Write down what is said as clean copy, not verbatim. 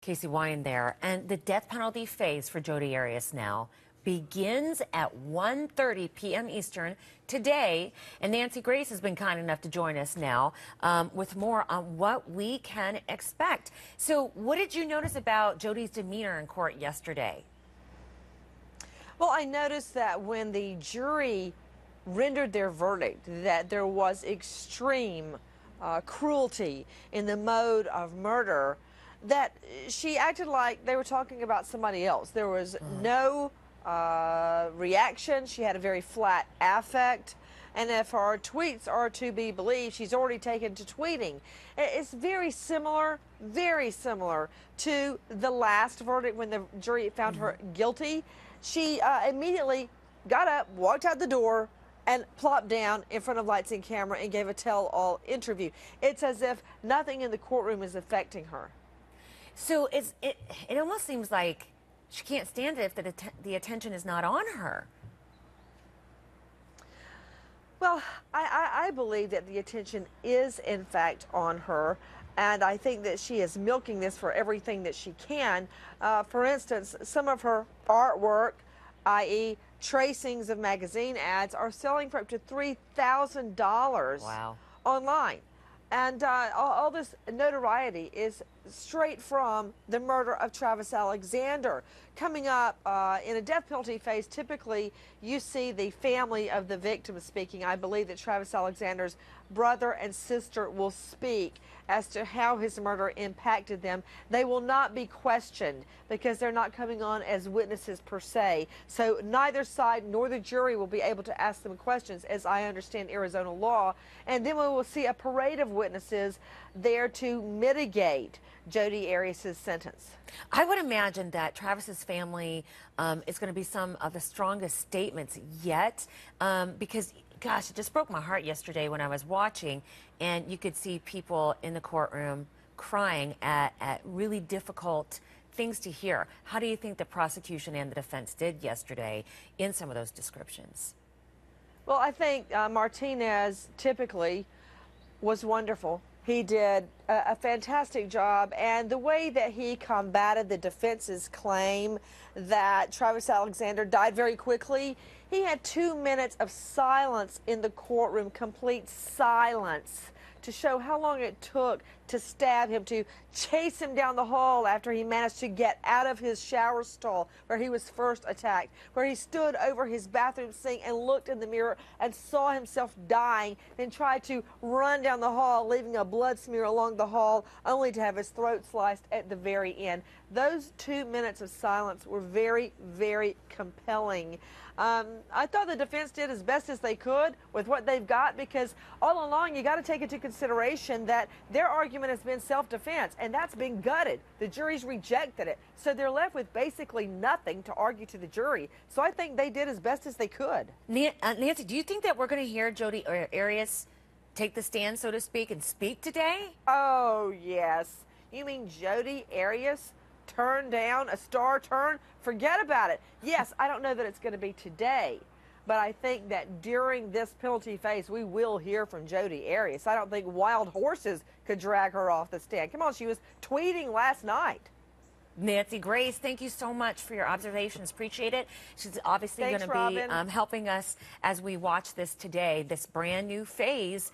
Casey Wyan there. And the death penalty phase for Jodi Arias now begins at 1:30 p.m. Eastern today. And Nancy Grace has been kind enough to join us now with more on what we can expect. So what did you notice about Jodi's demeanor in court yesterday? Well, I noticed that when the jury rendered their verdict, that there was extreme cruelty in the mode of murder, that she acted like they were talking about somebody else. There was no reaction. She had a very flat affect. And if her tweets are to be believed, she's already taken to tweeting. It's very similar to the last verdict when the jury found her guilty. She immediately got up, walked out the door, and plopped down in front of lights and camera and gave a tell-all interview. It's as if nothing in the courtroom is affecting her. So it almost seems like she can't stand it if the attention is not on her. Well, I believe that the attention is, in fact, on her. And I think that she is milking this for everything that she can. For instance, some of her artwork, i.e. tracings of magazine ads, are selling for up to $3,000 online. And all this notoriety is straight from the murder of Travis Alexander. Coming up in a death penalty phase, typically you see the family of the victim speaking. I believe that Travis Alexander's brother and sister will speak as to how his murder impacted them. They will not be questioned because they're not coming on as witnesses per se. So neither side nor the jury will be able to ask them questions, as I understand Arizona law. And then we will see a parade of witnesses there to mitigate Jodi Arias' sentence. I would imagine that Travis's family is going to be some of the strongest statements yet because, gosh, it just broke my heart yesterday when I was watching, and you could see people in the courtroom crying at really difficult things to hear. How do you think the prosecution and the defense did yesterday in some of those descriptions? Well, I think Martinez typically was wonderful. He did a fantastic job, and the way that he combated the defense's claim that Travis Alexander died very quickly, he had 2 minutes of silence in the courtroom, complete silence, to show how long it took to stab him, to chase him down the hall after he managed to get out of his shower stall where he was first attacked, where he stood over his bathroom sink and looked in the mirror and saw himself dying, then tried to run down the hall, leaving a blood smear along the hall, only to have his throat sliced at the very end. Those 2 minutes of silence were very, very compelling. I thought the defense did as best as they could with what they've got, because all along you got to take into consideration that their argument has been self-defense, and that's been gutted. The jury's rejected it, so they're left with basically nothing to argue to the jury. So I think they did as best as they could. Nancy, do you think that we're going to hear Jodi Arias take the stand, so to speak, and speak today? Oh, yes. You mean Jodi Arias turn down a star turn? Forget about it. Yes, I don't know that it's going to be today, but I think that during this penalty phase, we will hear from Jodi Arias. I don't think wild horses could drag her off the stand. Come on, she was tweeting last night. Nancy Grace, thank you so much for your observations. Appreciate it. She's obviously going to be helping us as we watch this today, this brand new phase.